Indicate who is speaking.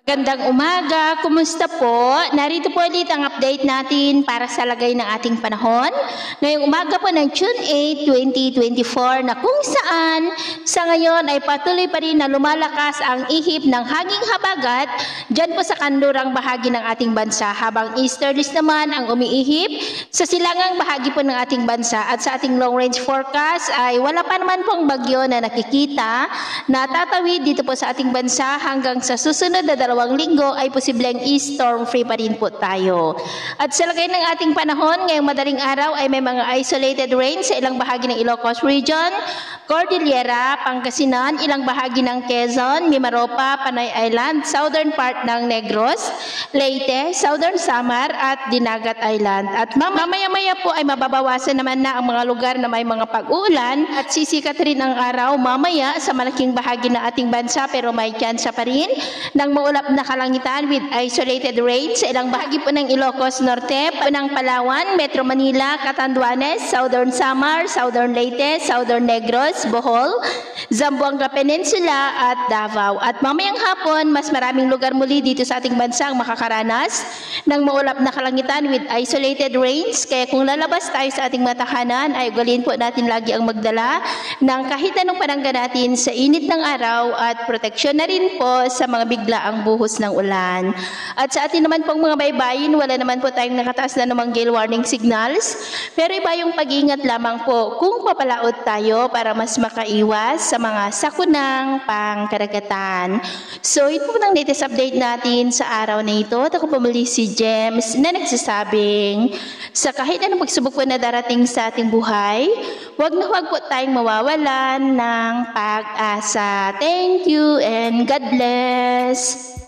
Speaker 1: Gandang umaga, kumusta po? Narito po ulit ang update natin para sa lagay ng ating panahon. Ngayong umaga po ng June 8, 2024 na kung saan sa ngayon ay patuloy pa rin na lumalakas ang ihip ng hanging habagat dyan po sa kanlurang bahagi ng ating bansa, habang easterlies naman ang umiihip sa silangang bahagi po ng ating bansa. At sa ating long range forecast ay wala pa naman pong bagyo na nakikita na tatawid dito po sa ating bansa. Hanggang sa susunod na 2 linggo ay posibleng storm free pa rin po tayo. At sa lagay ng ating panahon, ngayong madaling araw ay may mga isolated rain sa ilang bahagi ng Ilocos Region, Cordillera, Pangasinan, ilang bahagi ng Quezon, Mimaropa, Panay Island, southern part ng Negros, Leyte, southern Samar at Dinagat Island. At mamaya-maya po ay mababawasan naman na ang mga lugar na may mga pag-uulan at sisikat rin ang araw mamaya sa malaking bahagi ng ating bansa, pero may tsansa pa rin ng maulap na kalangitan with isolated rain sa ilang bahagi po ng Ilocos Norte, ng Palawan, Metro Manila, Catanduanes, southern Samar, southern Leyte, southern Negros, Bohol, Zamboanga Peninsula at Davao. At mamayang hapon, mas maraming lugar muli dito sa ating bansa ang makakaranas ng maulap na kalangitan with isolated rains. Kaya kung lalabas tayo sa ating matahanan, ay ugaliin po natin lagi ang magdala ng kahit anong panangga natin sa init ng araw at proteksyon na rin po sa mga biglaang buhos ng ulan. At sa atin naman pong mga baybayin, wala naman po tayong nakataas na namang gale warning signals, pero iba yung pag-iingat lamang po kung papalaot tayo para mas makaiwas sa mga sakunang pangkaragatan. So ito po ng latest update natin sa araw na ito. At ako po muli si James na nagsasabing sa kahit anong pagsubok po na darating sa ating buhay, huwag na huwag po tayong mawawalan ng pag-asa. Thank you and God bless.